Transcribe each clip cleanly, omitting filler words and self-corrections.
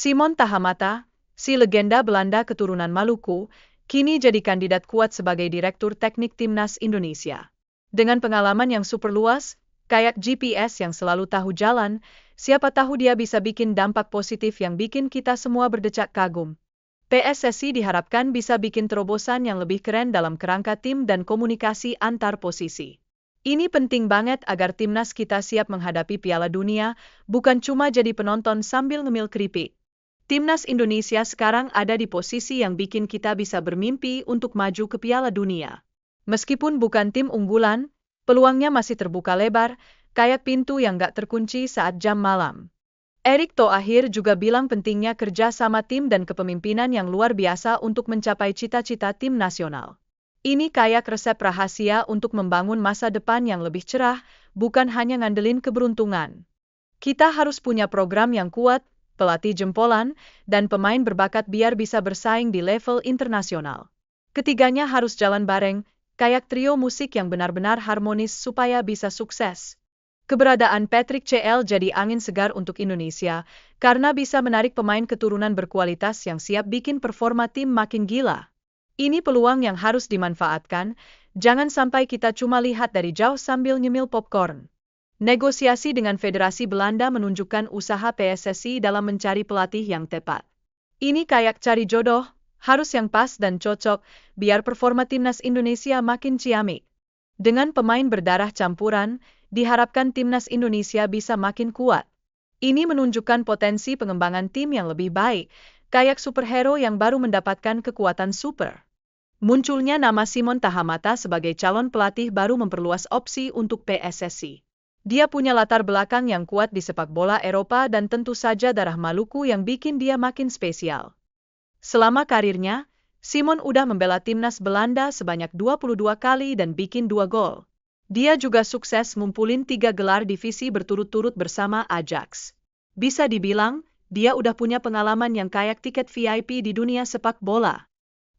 Simon Tahamata, si legenda Belanda keturunan Maluku, kini jadi kandidat kuat sebagai Direktur Teknik Timnas Indonesia. Dengan pengalaman yang super luas, kayak GPS yang selalu tahu jalan, siapa tahu dia bisa bikin dampak positif yang bikin kita semua berdecak kagum. PSSI diharapkan bisa bikin terobosan yang lebih keren dalam kerangka tim dan komunikasi antar posisi. Ini penting banget agar timnas kita siap menghadapi Piala Dunia, bukan cuma jadi penonton sambil ngemil keripik. Timnas Indonesia sekarang ada di posisi yang bikin kita bisa bermimpi untuk maju ke Piala Dunia. Meskipun bukan tim unggulan, peluangnya masih terbuka lebar, kayak pintu yang gak terkunci saat jam malam. Erick Thohir juga bilang pentingnya kerja sama tim dan kepemimpinan yang luar biasa untuk mencapai cita-cita tim nasional. Ini kayak resep rahasia untuk membangun masa depan yang lebih cerah, bukan hanya ngandelin keberuntungan. Kita harus punya program yang kuat, pelatih jempolan, dan pemain berbakat biar bisa bersaing di level internasional. Ketiganya harus jalan bareng, kayak trio musik yang benar-benar harmonis supaya bisa sukses. Keberadaan Patrick CL jadi angin segar untuk Indonesia, karena bisa menarik pemain keturunan berkualitas yang siap bikin performa tim makin gila. Ini peluang yang harus dimanfaatkan, jangan sampai kita cuma lihat dari jauh sambil nyemil popcorn. Negosiasi dengan Federasi Belanda menunjukkan usaha PSSI dalam mencari pelatih yang tepat. Ini kayak cari jodoh, harus yang pas dan cocok, biar performa timnas Indonesia makin ciamik. Dengan pemain berdarah campuran, diharapkan timnas Indonesia bisa makin kuat. Ini menunjukkan potensi pengembangan tim yang lebih baik, kayak superhero yang baru mendapatkan kekuatan super. Munculnya nama Simon Tahamata sebagai calon pelatih baru memperluas opsi untuk PSSI. Dia punya latar belakang yang kuat di sepak bola Eropa dan tentu saja darah Maluku yang bikin dia makin spesial. Selama karirnya, Simon udah membela timnas Belanda sebanyak 22 kali dan bikin 2 gol. Dia juga sukses ngumpulin 3 gelar divisi berturut-turut bersama Ajax. Bisa dibilang, dia udah punya pengalaman yang kayak tiket VIP di dunia sepak bola.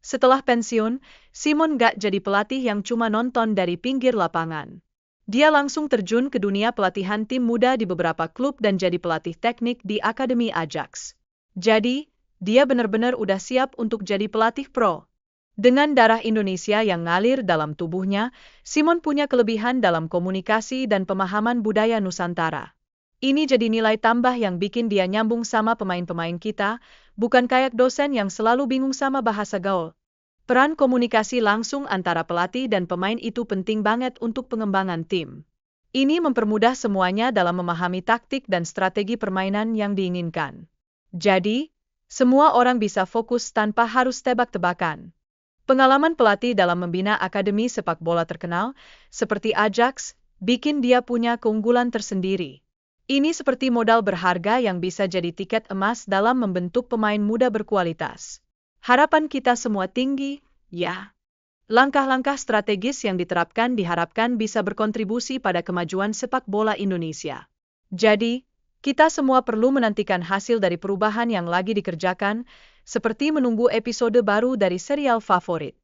Setelah pensiun, Simon gak jadi pelatih yang cuma nonton dari pinggir lapangan. Dia langsung terjun ke dunia pelatihan tim muda di beberapa klub dan jadi pelatih teknik di Akademi Ajax. Jadi, dia benar-benar udah siap untuk jadi pelatih pro. Dengan darah Indonesia yang ngalir dalam tubuhnya, Simon punya kelebihan dalam komunikasi dan pemahaman budaya Nusantara. Ini jadi nilai tambah yang bikin dia nyambung sama pemain-pemain kita, bukan kayak dosen yang selalu bingung sama bahasa gaul. Peran komunikasi langsung antara pelatih dan pemain itu penting banget untuk pengembangan tim. Ini mempermudah semuanya dalam memahami taktik dan strategi permainan yang diinginkan. Jadi, semua orang bisa fokus tanpa harus tebak-tebakan. Pengalaman pelatih dalam membina akademi sepak bola terkenal, seperti Ajax, bikin dia punya keunggulan tersendiri. Ini seperti modal berharga yang bisa jadi tiket emas dalam membentuk pemain muda berkualitas. Harapan kita semua tinggi, ya. Langkah-langkah strategis yang diterapkan diharapkan bisa berkontribusi pada kemajuan sepak bola Indonesia. Jadi, kita semua perlu menantikan hasil dari perubahan yang lagi dikerjakan, seperti menunggu episode baru dari serial favorit.